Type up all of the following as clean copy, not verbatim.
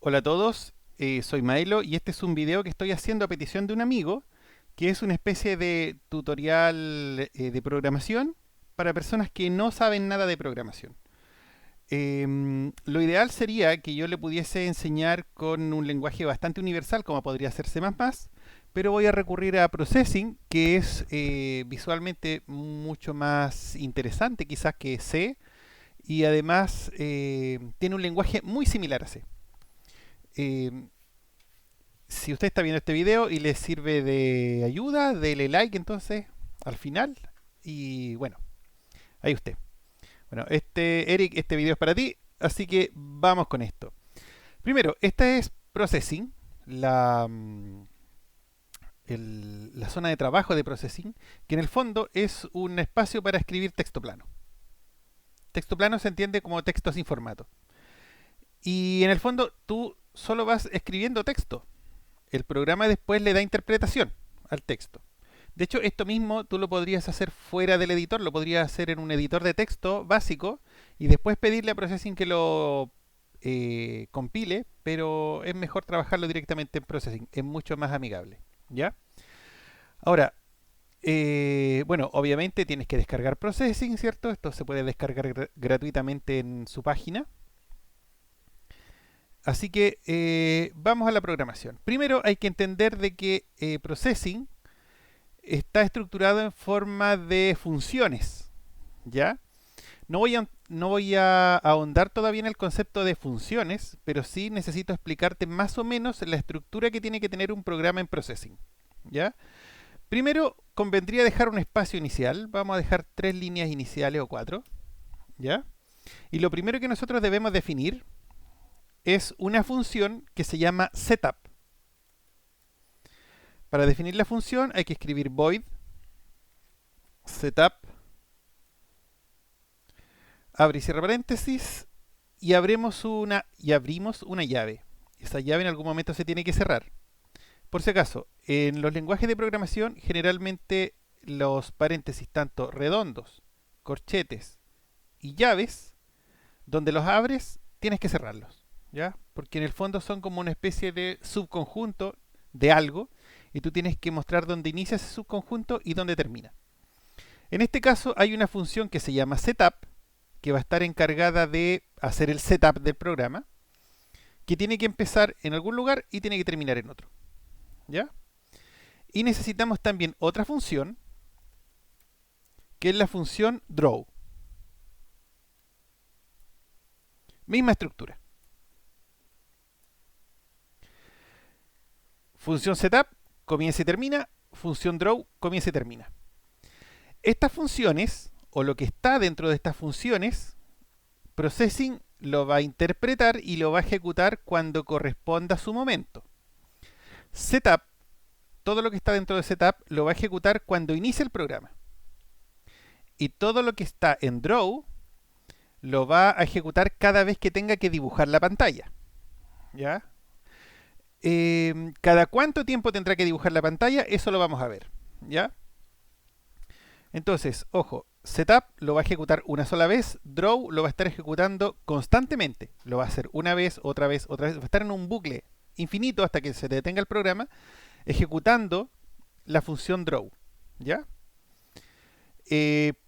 Hola a todos, soy Maelo y este es un video que estoy haciendo a petición de un amigo, que es una especie de tutorial de programación para personas que no saben nada de programación. Lo ideal sería que yo le pudiese enseñar con un lenguaje bastante universal, como podría ser C++, pero voy a recurrir a Processing, que es visualmente mucho más interesante quizás que C, y además tiene un lenguaje muy similar a C. Eh, si usted está viendo este video y le sirve de ayuda, dele like entonces al final. Y bueno, ahí usted. Bueno, Eric, este video es para ti, así que vamos con esto. Primero, esta es Processing, la, la zona de trabajo de Processing, que en el fondo es un espacio para escribir texto plano. Texto plano se entiende como texto sin formato. Y en el fondo tú solo vas escribiendo texto. El programa después le da interpretación al texto. De hecho, esto mismo tú lo podrías hacer fuera del editor, lo podrías hacer en un editor de texto básico y después pedirle a Processing que lo compile, pero es mejor trabajarlo directamente en Processing, es mucho más amigable. ¿Ya? Ahora, bueno, obviamente tienes que descargar Processing, ¿cierto? Esto se puede descargar gratuitamente en su página. Así que vamos a la programación. Primero hay que entender de que Processing está estructurado en forma de funciones, ¿ya? No voy a ahondar todavía en el concepto de funciones, pero sí necesito explicarte más o menos la estructura que tiene que tener un programa en Processing, ¿ya? Primero, convendría dejar un espacio inicial. Vamos a dejar 3 líneas iniciales o 4, ¿ya? Y lo primero que nosotros debemos definir es una función que se llama setup. Para definir la función hay que escribir void setup, abre y cierra paréntesis, y abrimos una llave. Esa llave en algún momento se tiene que cerrar. Por si acaso, en los lenguajes de programación generalmente los paréntesis tanto redondos, corchetes y llaves, donde los abres tienes que cerrarlos, ¿ya? Porque en el fondo son como una especie de subconjunto de algo y tú tienes que mostrar dónde inicia ese subconjunto y dónde termina. En este caso hay una función que se llama setup, que va a estar encargada de hacer el setup del programa, que tiene que empezar en algún lugar y tiene que terminar en otro, ¿ya? Y necesitamos también otra función, que es la función draw. Misma estructura. Función setup, comienza y termina. Función draw, comienza y termina. Estas funciones, o lo que está dentro de estas funciones, Processing lo va a interpretar y lo va a ejecutar cuando corresponda a su momento. Setup, todo lo que está dentro de Setup, lo va a ejecutar cuando inicie el programa. Y todo lo que está en Draw, lo va a ejecutar cada vez que tenga que dibujar la pantalla. ¿Ya? ¿Cada cuánto tiempo tendrá que dibujar la pantalla? Eso lo vamos a ver. ¿Ya? Entonces, ojo, Setup lo va a ejecutar una sola vez, Draw lo va a estar ejecutando constantemente. Lo va a hacer una vez, otra vez, otra vez. Va a estar en un bucle infinito hasta que se detenga el programa, ejecutando la función Draw. ¿Ya?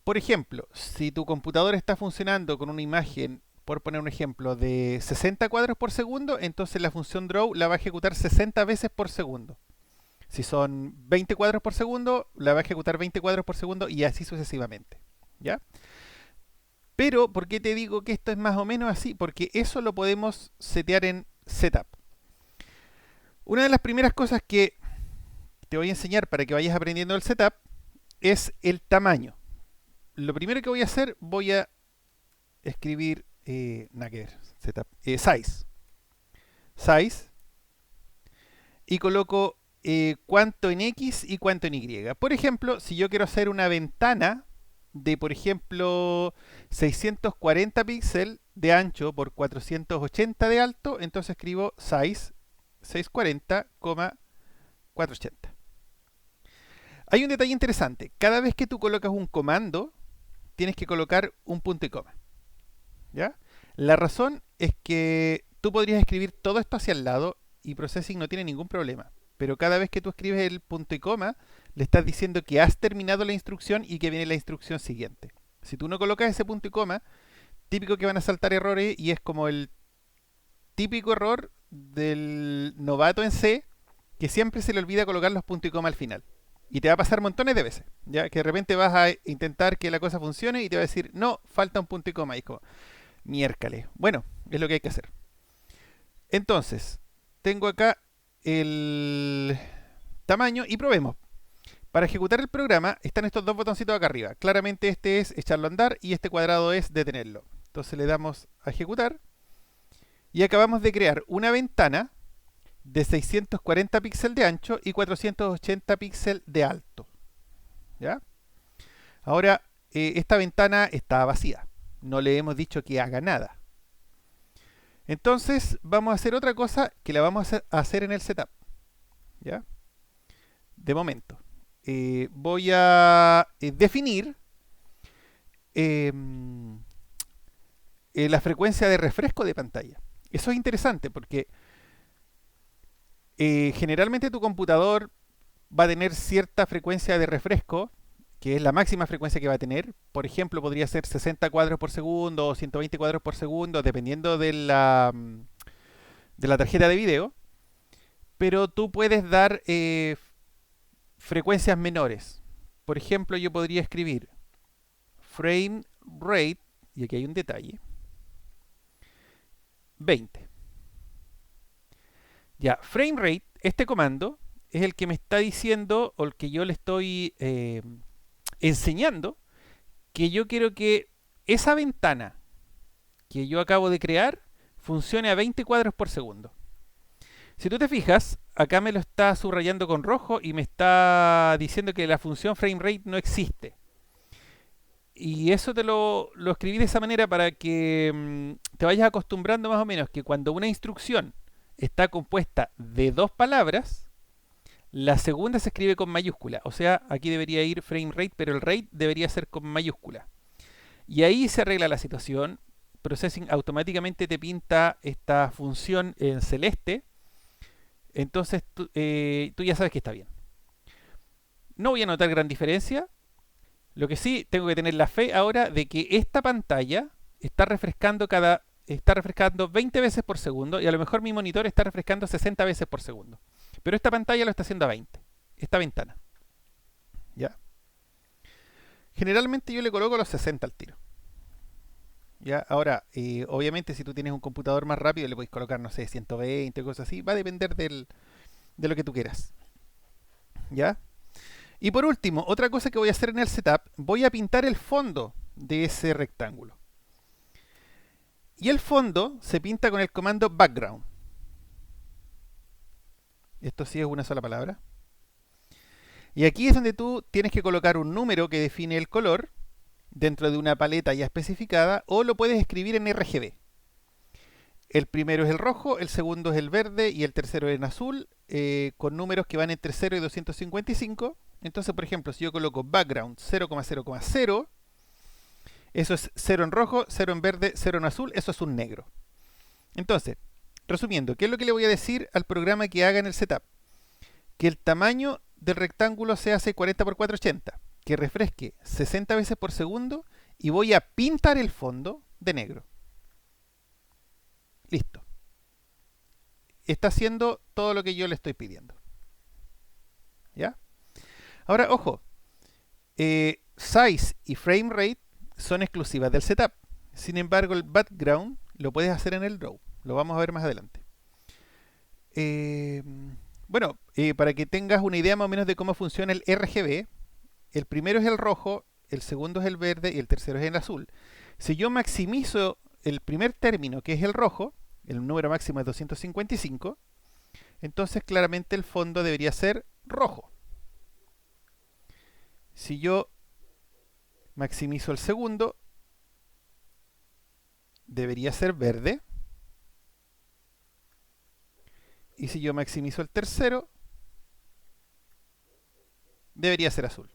Por ejemplo, si tu computador está funcionando con una imagen, por poner un ejemplo, de 60 cuadros por segundo, entonces la función Draw la va a ejecutar 60 veces por segundo. Si son 20 cuadros por segundo, la va a ejecutar 20 cuadros por segundo y así sucesivamente. ¿Ya? Pero, ¿por qué te digo que esto es más o menos así? Porque eso lo podemos setear en Setup. Una de las primeras cosas que te voy a enseñar para que vayas aprendiendo el Setup es el tamaño. Lo primero que voy a hacer, voy a escribir, nada que ver, Setup, size, y coloco cuánto en X y cuánto en Y. Por ejemplo, si yo quiero hacer una ventana de, por ejemplo, 640 píxeles de ancho por 480 de alto, entonces escribo size 640,480. Hay un detalle interesante. Cada vez que tú colocas un comando, tienes que colocar un punto y coma. ¿Ya? La razón es que tú podrías escribir todo esto hacia el lado y Processing no tiene ningún problema. Pero cada vez que tú escribes el punto y coma, le estás diciendo que has terminado la instrucción y que viene la instrucción siguiente. Si tú no colocas ese punto y coma, típico que van a saltar errores y es como el típico error del novato en C, que siempre se le olvida colocar los puntos y coma al final. Y te va a pasar montones de veces, ya que de repente vas a intentar que la cosa funcione y te va a decir, no, falta un punto y coma. Y es como, miércoles. Bueno, es lo que hay que hacer. Entonces, tengo acá el tamaño y probemos. Para ejecutar el programa están estos dos botoncitos acá arriba. Claramente este es echarlo a andar y este cuadrado es detenerlo. Entonces le damos a ejecutar y acabamos de crear una ventana de 640 píxeles de ancho y 480 píxeles de alto. ¿Ya? Ahora, esta ventana está vacía. No le hemos dicho que haga nada. Entonces, vamos a hacer otra cosa que la vamos a hacer en el setup. ¿Ya? De momento. Voy a definir la frecuencia de refresco de pantalla. Eso es interesante porque generalmente tu computador va a tener cierta frecuencia de refresco, que es la máxima frecuencia que va a tener. Por ejemplo, podría ser 60 cuadros por segundo o 120 cuadros por segundo, dependiendo de la tarjeta de video. Pero tú puedes dar frecuencias menores. Por ejemplo, yo podría escribir frame rate, y aquí hay un detalle, 20. Ya, frame rate, este comando, es el que me está diciendo, o el que yo le estoy enseñando, que yo quiero que esa ventana que yo acabo de crear funcione a 20 cuadros por segundo. Si tú te fijas, acá me lo está subrayando con rojo y me está diciendo que la función frame rate no existe. Y eso te lo escribí de esa manera para que te vayas acostumbrando más o menos que cuando una instrucción está compuesta de dos palabras, la segunda se escribe con mayúscula. O sea, aquí debería ir frame rate, pero el rate debería ser con mayúscula. Y ahí se arregla la situación. Processing automáticamente te pinta esta función en celeste. Entonces tú ya sabes que está bien. No voy a notar gran diferencia. Lo que sí tengo que tener la fe ahora de que esta pantalla está refrescando 20 veces por segundo y a lo mejor mi monitor está refrescando 60 veces por segundo. Pero esta pantalla lo está haciendo a 20. Esta ventana. ¿Ya? Generalmente yo le coloco los 60 al tiro. ¿Ya? Ahora, obviamente si tú tienes un computador más rápido le podéis colocar, no sé, 120 o cosas así. Va a depender de lo que tú quieras. ¿Ya? Y por último, otra cosa que voy a hacer en el setup, voy a pintar el fondo de ese rectángulo. Y el fondo se pinta con el comando background. Esto sí es una sola palabra. Y aquí es donde tú tienes que colocar un número que define el color dentro de una paleta ya especificada, o lo puedes escribir en RGB. El primero es el rojo, el segundo es el verde y el tercero es en azul, con números que van entre 0 y 255. Entonces, por ejemplo, si yo coloco background 0,0,0, eso es 0 en rojo, 0 en verde, 0 en azul, eso es un negro. Entonces, resumiendo, ¿qué es lo que le voy a decir al programa que haga en el setup? Que el tamaño del rectángulo se hace 40 por 480, que refresque 60 veces por segundo y voy a pintar el fondo de negro. Listo. Está haciendo todo lo que yo le estoy pidiendo. ¿Ya? Ahora, ojo, size y frame rate son exclusivas del setup. Sin embargo, el background lo puedes hacer en el draw. Lo vamos a ver más adelante. Bueno, para que tengas una idea más o menos de cómo funciona el RGB, el primero es el rojo, el segundo es el verde y el tercero es el azul. Si yo maximizo el primer término, que es el rojo, el número máximo es 255, entonces claramente el fondo debería ser rojo. Si yo maximizo el segundo, debería ser verde. Y si yo maximizo el tercero, debería ser azul.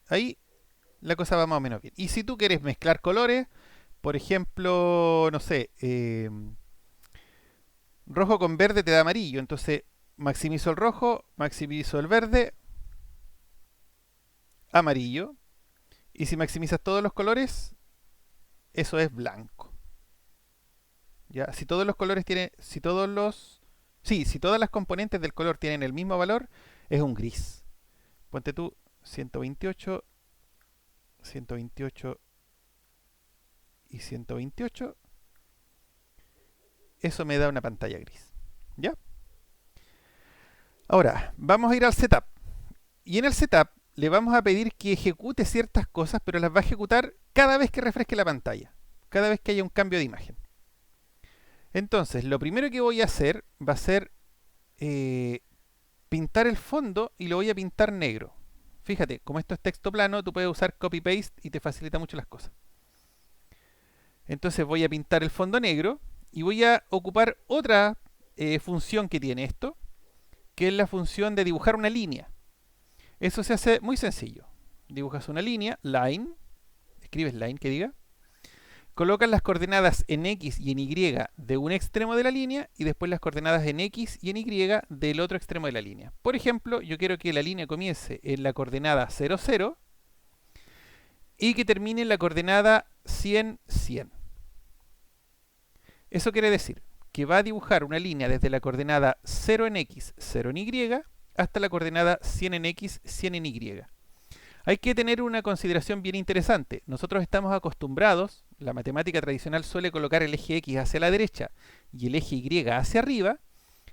Ahí la cosa va más o menos bien. Y si tú quieres mezclar colores, Por ejemplo, no sé, rojo con verde te da amarillo. Entonces maximizo el rojo, maximizo el verde, amarillo. Y si maximizas todos los colores, eso es blanco. ¿Ya? Si todos los colores tienen, si todas las componentes del color tienen el mismo valor, es un gris. Ponte tú 128, 128 y 128. Eso me da una pantalla gris. ¿Ya? Ahora, vamos a ir al setup. Y en el setup le vamos a pedir que ejecute ciertas cosas, pero las va a ejecutar cada vez que refresque la pantalla. Cada vez que haya un cambio de imagen. Entonces, lo primero que voy a hacer va a ser pintar el fondo y lo voy a pintar negro. Fíjate, como esto es texto plano, tú puedes usar copy-paste y te facilita mucho las cosas. Entonces voy a pintar el fondo negro y voy a ocupar otra función que tiene esto, que es la función de dibujar una línea. Eso se hace muy sencillo. Dibujas una línea, line, escribes line que diga, colocas las coordenadas en X y en Y de un extremo de la línea y después las coordenadas en X y en Y del otro extremo de la línea. Por ejemplo, yo quiero que la línea comience en la coordenada 0, 0 y que termine en la coordenada 100, 100. Eso quiere decir que va a dibujar una línea desde la coordenada 0 en X, 0 en Y, hasta la coordenada 100 en X, 100 en Y. Hay que tener una consideración bien interesante. Nosotros estamos acostumbrados, la matemática tradicional suele colocar el eje X hacia la derecha y el eje Y hacia arriba.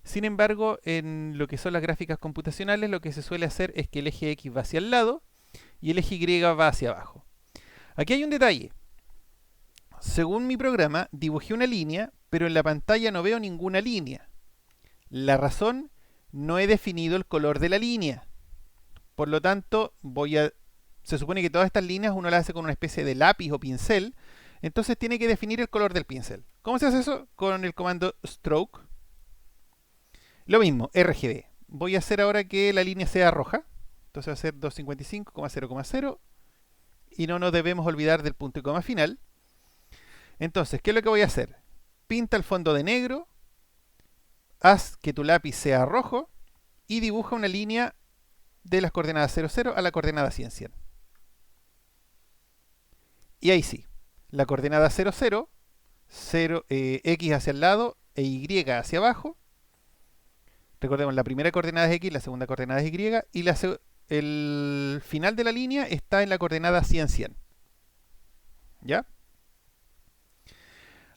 Sin embargo, en lo que son las gráficas computacionales, lo que se suele hacer es que el eje X va hacia el lado y el eje Y va hacia abajo. Aquí hay un detalle. Según mi programa, dibujé una línea, pero en la pantalla no veo ninguna línea. La razón, no he definido el color de la línea. Por lo tanto, se supone que todas estas líneas uno las hace con una especie de lápiz o pincel. Entonces tiene que definir el color del pincel. ¿Cómo se hace eso? Con el comando stroke. Lo mismo, RGB. Voy a hacer ahora que la línea sea roja. Entonces va a ser 255,0,0. Y no nos debemos olvidar del punto y coma final. Entonces, ¿qué es lo que voy a hacer? Pinta el fondo de negro, haz que tu lápiz sea rojo y dibuja una línea de las coordenadas 0, 0 a la coordenada 100, 100. Y ahí sí, la coordenada 0, 0, X hacia el lado e Y hacia abajo. Recordemos, la primera coordenada es X, la segunda coordenada es Y y el final de la línea está en la coordenada 100, 100. ¿Ya?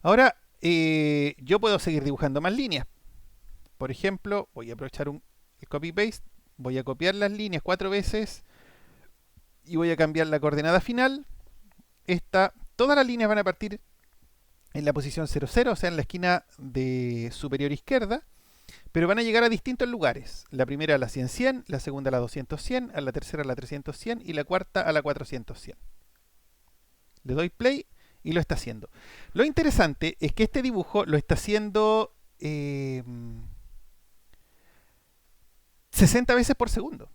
Ahora, yo puedo seguir dibujando más líneas. Por ejemplo, voy a aprovechar el copy-paste, voy a copiar las líneas 4 veces y voy a cambiar la coordenada final. Todas las líneas van a partir en la posición 0, 0, o sea, en la esquina de superior izquierda, pero van a llegar a distintos lugares. La primera a la 100, 100, la segunda a la 200, 100, a la tercera a la 300, 100 y la cuarta a la 400, 100. Le doy play y lo está haciendo. Lo interesante es que este dibujo lo está haciendo 60 veces por segundo.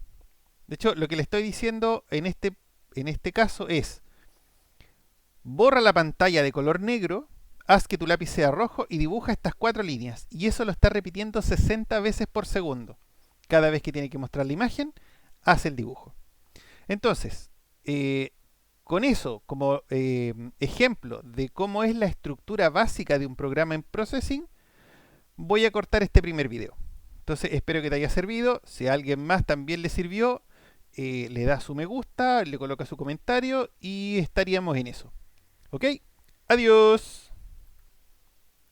De hecho, lo que le estoy diciendo en este caso es: borra la pantalla de color negro, haz que tu lápiz sea rojo y dibuja estas 4 líneas. Y eso lo está repitiendo 60 veces por segundo. Cada vez que tiene que mostrar la imagen, hace el dibujo. Entonces, con eso como ejemplo de cómo es la estructura básica de un programa en Processing, voy a cortar este primer video. Entonces espero que te haya servido. Si a alguien más también le sirvió, le da su me gusta, le coloca su comentario y estaríamos en eso. ¿Ok? Adiós.